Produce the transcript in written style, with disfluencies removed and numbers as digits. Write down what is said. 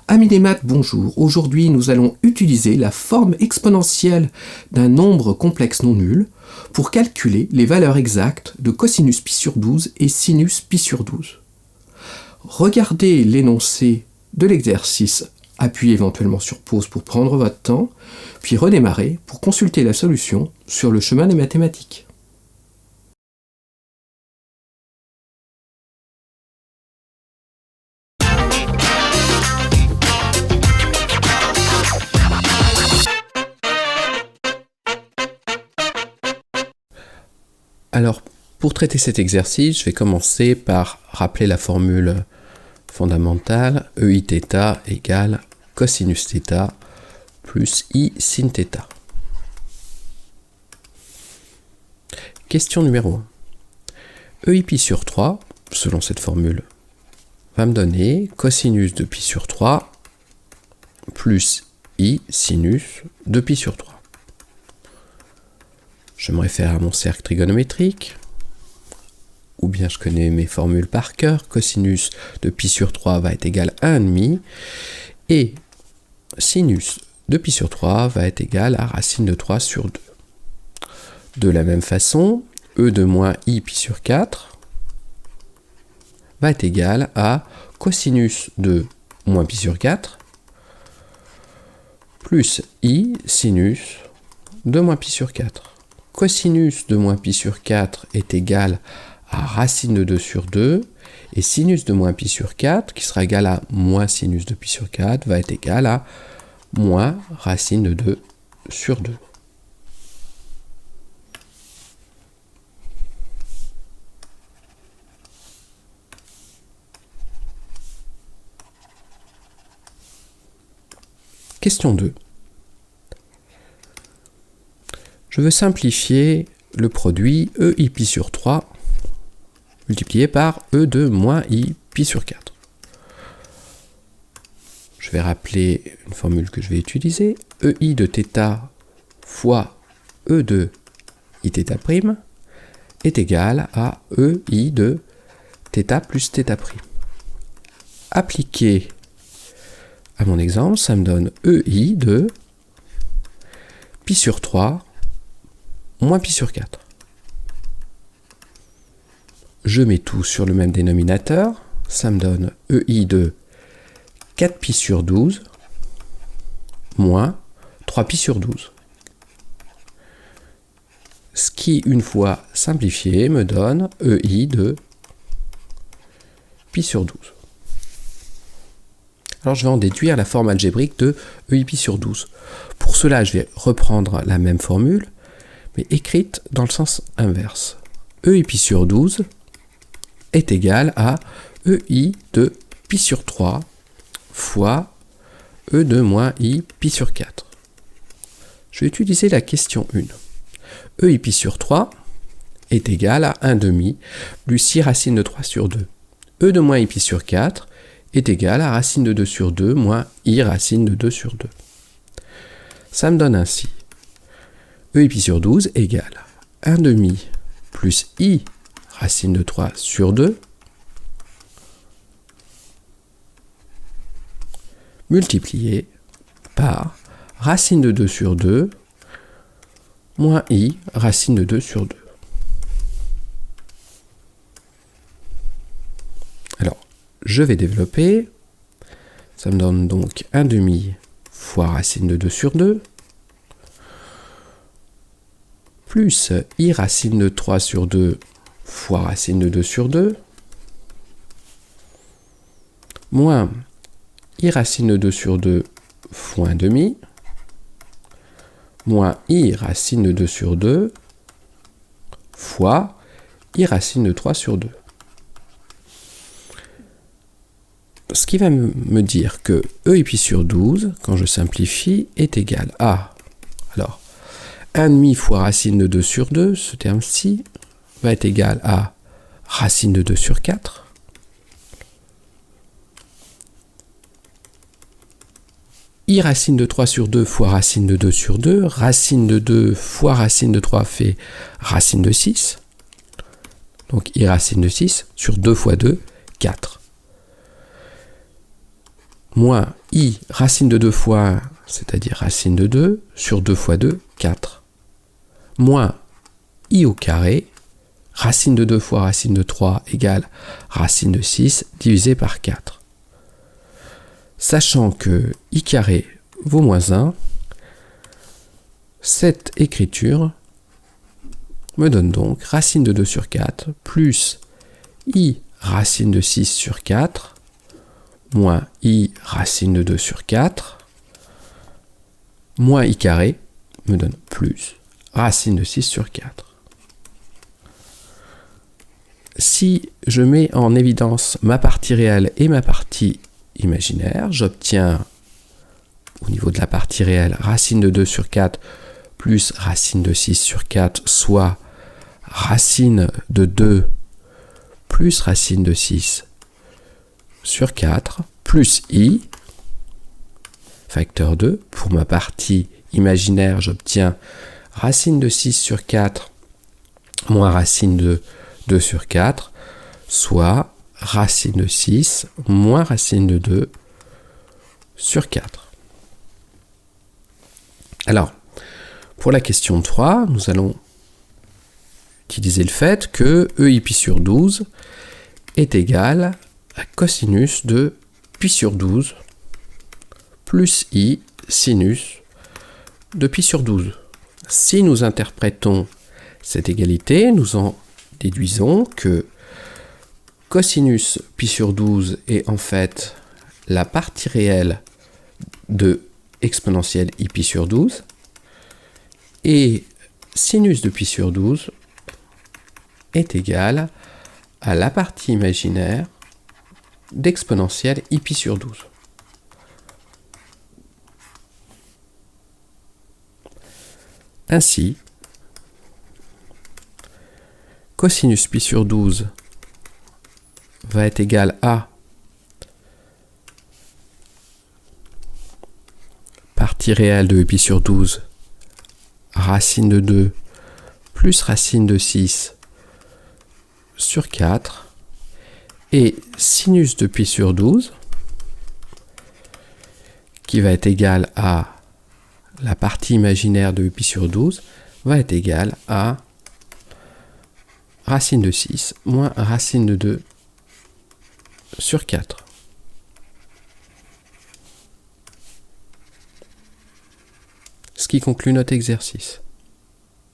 Amis des maths, bonjour. Aujourd'hui, nous allons utiliser la forme exponentielle d'un nombre complexe non nul pour calculer les valeurs exactes de cosinus pi sur 12 et sinus pi sur 12. Regardez l'énoncé de l'exercice, appuyez éventuellement sur pause pour prendre votre temps, puis redémarrez pour consulter la solution sur le chemin des mathématiques. Alors, pour traiter cet exercice, je vais commencer par rappeler la formule fondamentale EIθ égale cosinus θ plus I sin θ. Question numéro 1. EI pi sur 3, selon cette formule, va me donner cosinus de pi sur 3 plus I sinus de pi sur 3. Je me réfère à mon cercle trigonométrique, ou bien je connais mes formules par cœur. Cosinus de pi sur 3 va être égal à 1,5, et sinus de pi sur 3 va être égal à racine de 3 sur 2. De la même façon, E de moins I pi sur 4 va être égal à cosinus de moins pi sur 4 plus I sinus de moins pi sur 4. Cosinus de moins pi sur 4 est égal à racine de 2 sur 2, et sinus de moins pi sur 4, qui sera égal à moins sinus de pi sur 4, va être égal à moins racine de 2 sur 2. Question 2. Je veux simplifier le produit EI pi sur 3 multiplié par E de moins I pi sur 4. Je vais rappeler une formule que je vais utiliser. EI de θ fois E de Iθ' est égal à EI de θ plus θ'. Appliqué à mon exemple, ça me donne EI de pi sur 3 moins pi sur 4. Je mets tout sur le même dénominateur, ça me donne EI de 4 pi sur 12 moins 3 pi sur 12. Ce qui, une fois simplifié, me donne EI de pi sur 12. Alors je vais en déduire la forme algébrique de EI pi sur 12. Pour cela, je vais reprendre la même formule, mais écrite dans le sens inverse. EI pi sur 12 est égal à EI de pi sur 3 fois E de moins I pi sur 4. Je vais utiliser la question 1. EI pi sur 3 est égal à 1,5 plus I racine de 3 sur 2. E de moins I pi sur 4 est égal à racine de 2 sur 2 moins I racine de 2 sur 2. Ça me donne ainsi EI pi sur 12 égale 1,5 plus I racine de 3 sur 2 multiplié par racine de 2 sur 2 moins I racine de 2 sur 2. Alors, je vais développer. Ça me donne donc 1,5 fois racine de 2 sur 2 plus I racine de 3 sur 2 fois racine de 2 sur 2, moins I racine de 2 sur 2 fois 1,5, moins I racine de 2 sur 2 fois I racine de 3 sur 2. Ce qui va me dire que EI pi sur 12, quand je simplifie, est égal à, alors, 1,5 fois racine de 2 sur 2, ce terme-ci, va être égal à racine de 2 sur 4, I racine de 3 sur 2 fois racine de 2 sur 2, racine de 2 fois racine de 3 fait racine de 6, donc I racine de 6 sur 2 fois 2, 4. Moins i racine de 2 fois 1, c'est-à-dire racine de 2, sur 2 fois 2, 4. Moins i au carré, racine de 2 fois racine de 3 égale racine de 6 divisé par 4. Sachant que i carré vaut moins 1, cette écriture me donne donc racine de 2 sur 4 plus i racine de 6 sur 4 moins i racine de 2 sur 4 moins i carré me donne plus racine de 6 sur 4. Si je mets en évidence ma partie réelle et ma partie imaginaire, j'obtiens au niveau de la partie réelle racine de 2 sur 4 plus racine de 6 sur 4, soit racine de 2 plus racine de 6 sur 4, plus i, facteur 2. Pour ma partie imaginaire, j'obtiens racine de 6 sur 4 moins racine de 2 sur 4, soit racine de 6 moins racine de 2 sur 4. Alors, pour la question 3, nous allons utiliser le fait que EI pi sur 12 est égal à cosinus de pi sur 12 plus i sinus de pi sur 12. Si nous interprétons cette égalité, nous en déduisons que cosinus pi sur 12 est en fait la partie réelle de exponentielle i pi sur 12 et sinus de pi sur 12 est égal à la partie imaginaire d'exponentielle i pi sur 12. Ainsi, cosinus pi sur 12 va être égal à partie réelle de e pi sur 12 racine de 2 plus racine de 6 sur 4 et sinus de pi sur 12 qui va être égal à la partie imaginaire de e pi sur 12 va être égal à racine de 6 moins racine de 2 sur 4. Ce qui conclut notre exercice.